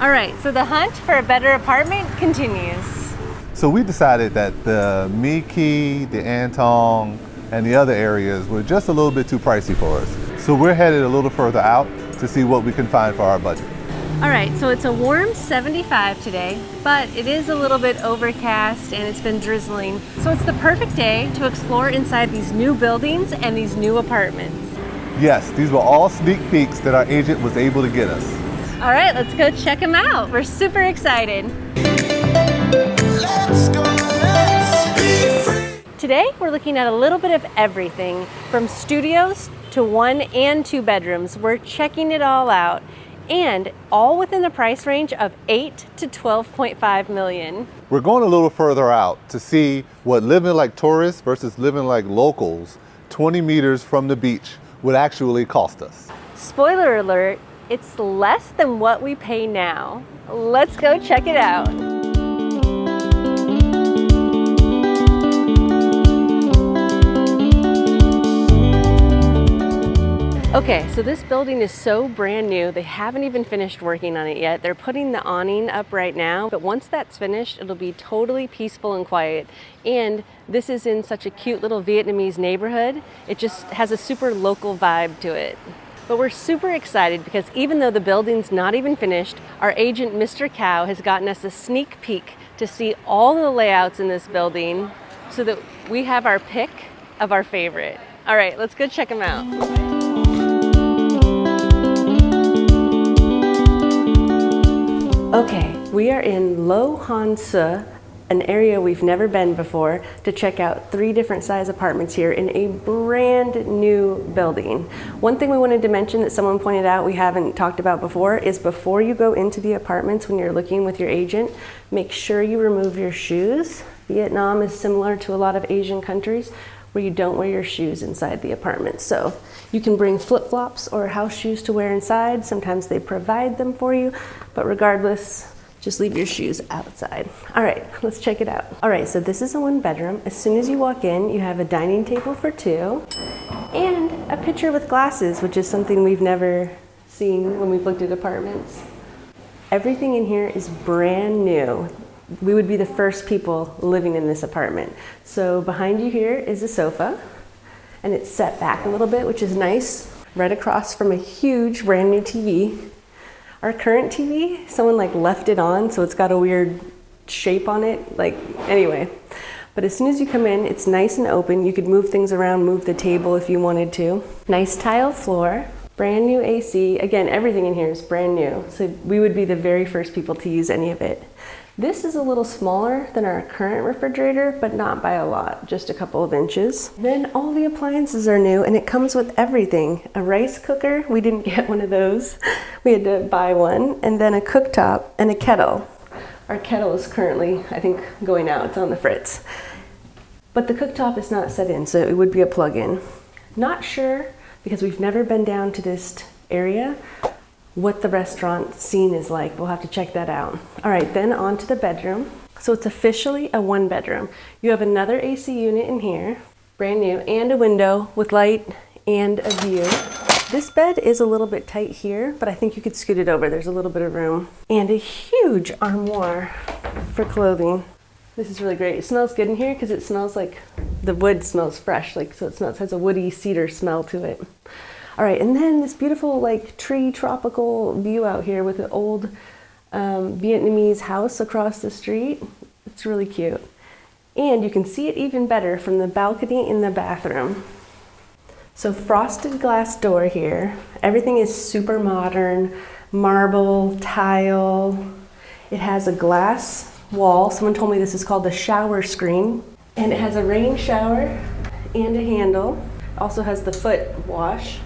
All right, so the hunt for a better apartment continues. So we decided that the Miki, the Antong, and the other areas were just a little bit too pricey for us. So we're headed a little further out to see what we can find for our budget. All right, so it's a warm 75 today, but it is a little bit overcast and it's been drizzling. So it's the perfect day to explore inside these new buildings and these new apartments. Yes, these were all sneak peeks that our agent was able to get us. All right, let's go check them out. We're super excited. Let's go, let's be free. Today, we're looking at a little bit of everything from studios to 1 and 2 bedrooms. We're checking it all out, and all within the price range of $8 to $12.5 million. We're going a little further out to see what living like tourists versus living like locals 20 meters from the beach would actually cost us. Spoiler alert, it's less than what we pay now. Let's go check it out. Okay, so this building is so brand new, they haven't even finished working on it yet. They're putting the awning up right now, but once that's finished, it'll be totally peaceful and quiet. And this is in such a cute little Vietnamese neighborhood. It just has a super local vibe to it. But we're super excited because even though the building's not even finished, our agent, Mr. Cow, has gotten us a sneak peek to see all the layouts in this building so that we have our pick of our favorite. All right, let's go check them out. Okay, we are in Lo Han Se, an area we've never been before, to check out 3 different size apartments here in a brand new building. One thing we wanted to mention that someone pointed out we haven't talked about before is before you go into the apartments when you're looking with your agent, make sure you remove your shoes. Vietnam is similar to a lot of Asian countries where you don't wear your shoes inside the apartment. So you can bring flip-flops or house shoes to wear inside. Sometimes they provide them for you, but regardless, just leave your shoes outside. All right, let's check it out. All right, so this is a 1 bedroom. As soon as you walk in, you have a dining table for 2 and a pitcher with glasses, which is something we've never seen when we've looked at apartments. Everything in here is brand new. We would be the first people living in this apartment. So behind you here is a sofa, and it's set back a little bit, which is nice, right across from a huge brand new TV. Our current TV, someone left it on, so it's got a weird shape on it, anyway. But as soon as you come in, it's nice and open. You could move things around, move the table if you wanted to. Nice tile floor, brand new AC. Again, everything in here is brand new, so we would be the very first people to use any of it. This is a little smaller than our current refrigerator, but not by a lot, just a couple of inches. Then all the appliances are new, and it comes with everything. A rice cooker, we didn't get one of those. We had to buy one, and then a cooktop and a kettle. Our kettle is currently, I think, going out, it's on the fritz. But the cooktop is not set in, so it would be a plug-in. Not sure, because we've never been down to this area, what the restaurant scene is like. We'll have to check that out. All right, then on to the bedroom. So it's officially a 1 bedroom. You have another AC unit in here, brand new, and a window with light and a view. This bed is a little bit tight here, but I think you could scoot it over. There's a little bit of room. And a huge armoire for clothing. This is really great. It smells good in here because it smells like the wood smells fresh, so it has a woody cedar smell to it. All right, and then this beautiful tree tropical view out here with an old Vietnamese house across the street. It's really cute. And you can see it even better from the balcony in the bathroom. So frosted glass door here. Everything is super modern, marble, tile. It has a glass wall. Someone told me this is called the shower screen. And it has a rain shower and a handle. Also has the foot wash.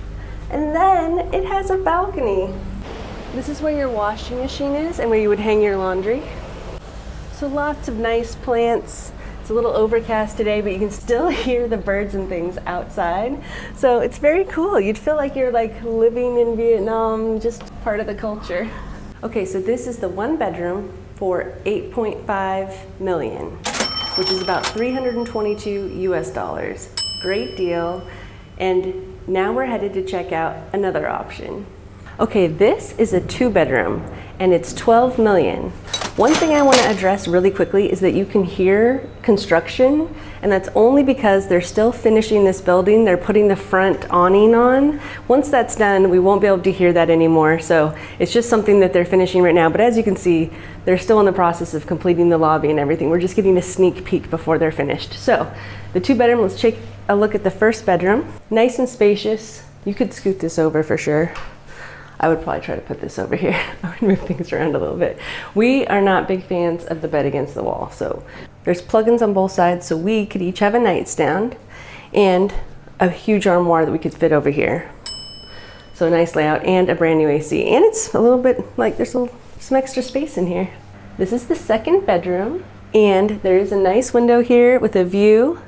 And then it has a balcony. This is where your washing machine is and where you would hang your laundry. So lots of nice plants. It's a little overcast today, but you can still hear the birds and things outside. So it's very cool. You'd feel like you're living in Vietnam, just part of the culture. Okay, so this is the 1 bedroom for $8.5 million, which is about 322 US dollars. Great deal. And now we're headed to check out another option. Okay, this is a 2 bedroom, and it's 12 million. One thing I want to address really quickly is that you can hear construction, and that's only because they're still finishing this building. They're putting the front awning on. Once that's done, we won't be able to hear that anymore. So it's just something that they're finishing right now. But as you can see, they're still in the process of completing the lobby and everything. We're just getting a sneak peek before they're finished. So the 2-bedroom, let's take a look at the first bedroom. Nice and spacious. You could scoot this over for sure. I would probably try to put this over here. I would move things around a little bit. We are not big fans of the bed against the wall. So there's plugins on both sides, so we could each have a nightstand and a huge armoire that we could fit over here. So a nice layout and a brand new AC. And it's a little bit like there's some extra space in here. This is the second bedroom, and there is a nice window here with a view.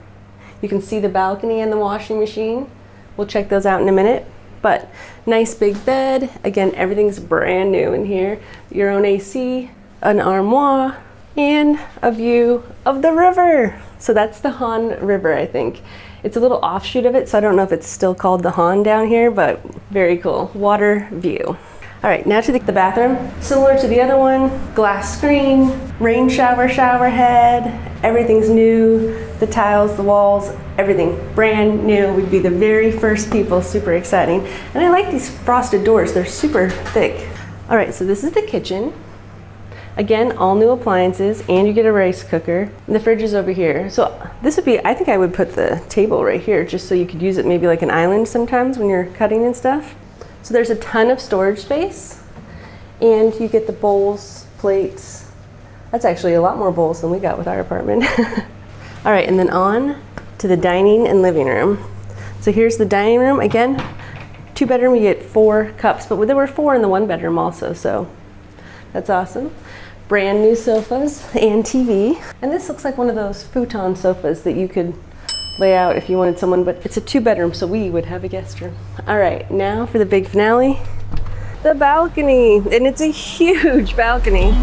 You can see the balcony and the washing machine. We'll check those out in a minute. But nice big bed. Again, everything's brand new in here. Your own AC, an armoire, and a view of the river. So that's the Han River, I think. It's a little offshoot of it, so I don't know if it's still called the Han down here, but very cool. Water view. All right, now to the bathroom. Similar to the other one, glass screen, rain shower, shower head. Everything's new. The tiles, the walls, everything brand new. We'd be the very first people, super exciting. And I like these frosted doors, they're super thick. All right, so this is the kitchen. Again, all new appliances, and you get a rice cooker. And the fridge is over here. So this would be, I think I would put the table right here just so you could use it maybe like an island sometimes when you're cutting and stuff. So there's a ton of storage space, and you get the bowls, plates. That's actually a lot more bowls than we got with our apartment. All right, and then on to the dining and living room. So here's the dining room. Again, 2-bedroom, you get 4 cups, but there were 4 in the 1-bedroom also, so that's awesome. Brand new sofas and TV. And this looks like one of those futon sofas that you could lay out if you wanted someone, but it's a 2-bedroom, so we would have a guest room. All right, now for the big finale, the balcony. And it's a huge balcony.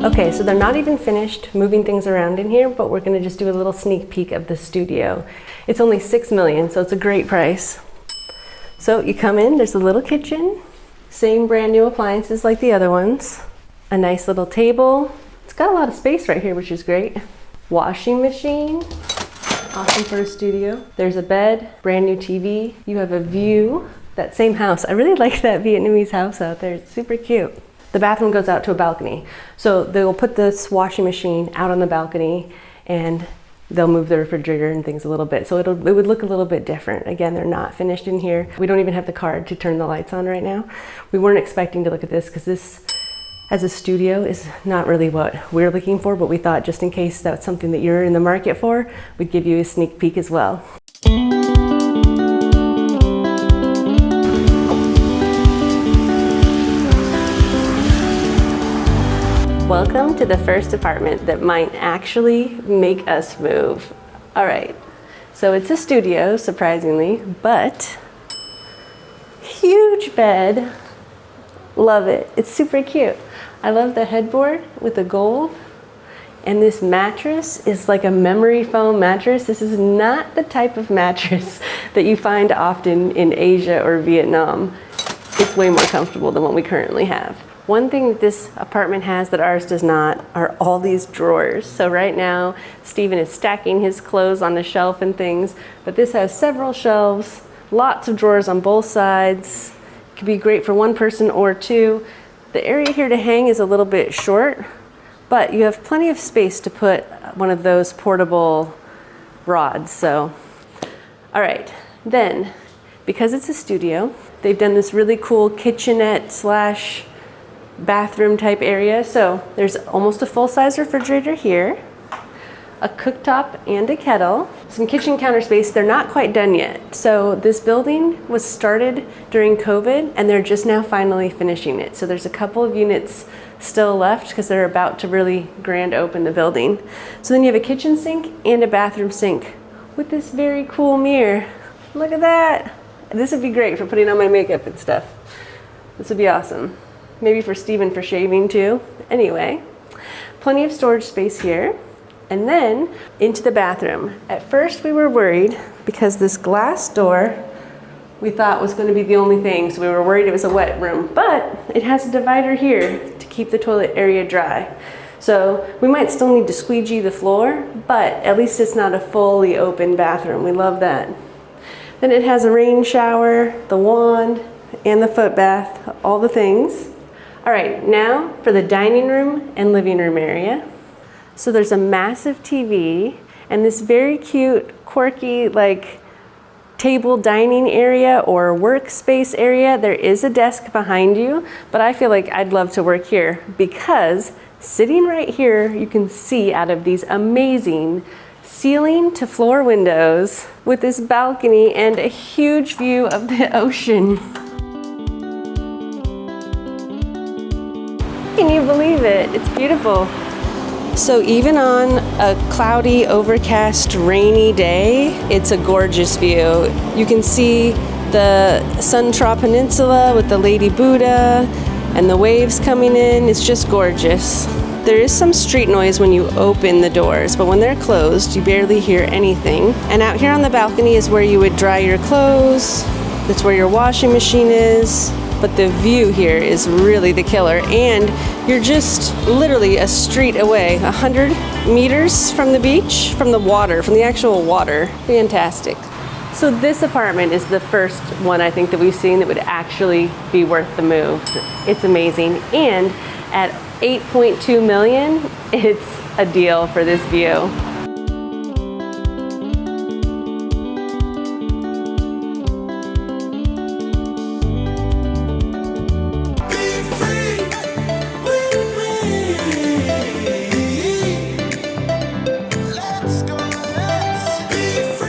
Okay, so they're not even finished moving things around in here, but we're gonna just do a little sneak peek of the studio. It's only $6 million, so it's a great price. So you come in, there's a little kitchen, same brand new appliances like the other ones. A nice little table. It's got a lot of space right here, which is great. Washing machine, awesome for a studio. There's a bed, brand new TV. You have a view, that same house. I really like that Vietnamese house out there, it's super cute. The bathroom goes out to a balcony. So they'll put this washing machine out on the balcony, and they'll move the refrigerator and things a little bit. So it would look a little bit different. Again, they're not finished in here. We don't even have the card to turn the lights on right now. We weren't expecting to look at this because this, as a studio, is not really what we're looking for, but we thought just in case that's something that you're in the market for, we'd give you a sneak peek as well. Welcome to the first apartment that might actually make us move. All right, so it's a studio, surprisingly, but huge bed. Love it, it's super cute. I love the headboard with the gold, and this mattress is like a memory foam mattress. This is not the type of mattress that you find often in Asia or Vietnam. It's way more comfortable than what we currently have. One thing that this apartment has that ours does not are all these drawers. So right now, Steven is stacking his clothes on the shelf and things, but this has several shelves, lots of drawers on both sides. It could be great for one person or two. The area here to hang is a little bit short, but you have plenty of space to put one of those portable rods. So, all right, then, because it's a studio, they've done this really cool kitchenette slash bathroom type area. So there's almost a full-size refrigerator here, a cooktop and a kettle, some kitchen counter space. They're not quite done yet. So this building was started during COVID, and they're just now finally finishing it. So there's a couple of units still left because they're about to really grand open the building. So then you have a kitchen sink and a bathroom sink with this very cool mirror. Look at that. This would be great for putting on my makeup and stuff. This would be awesome. Maybe for Steven for shaving too. Anyway, plenty of storage space here. And then into the bathroom. At first we were worried because this glass door we thought was going to be the only thing, so we were worried it was a wet room. But it has a divider here to keep the toilet area dry. So we might still need to squeegee the floor, but at least it's not a fully open bathroom. We love that. Then it has a rain shower, the wand, and the foot bath, all the things. All right, now for the dining room and living room area. So there's a massive TV and this very cute, quirky, like table dining area or workspace area. There is a desk behind you, but I feel like I'd love to work here because sitting right here, you can see out of these amazing ceiling to floor windows with this balcony and a huge view of the ocean. Can you believe it? It's beautiful. So even on a cloudy, overcast, rainy day, it's a gorgeous view. You can see the Suntra Peninsula with the Lady Buddha and the waves coming in. It's just gorgeous. There is some street noise when you open the doors, but when they're closed, you barely hear anything. And out here on the balcony is where you would dry your clothes. That's where your washing machine is. But the view here is really the killer. And you're just literally a street away, 100 meters from the beach, from the water, from the actual water. Fantastic. So this apartment is the first one I think that we've seen that would actually be worth the move. It's amazing. And at 8.2 million, it's a deal for this view.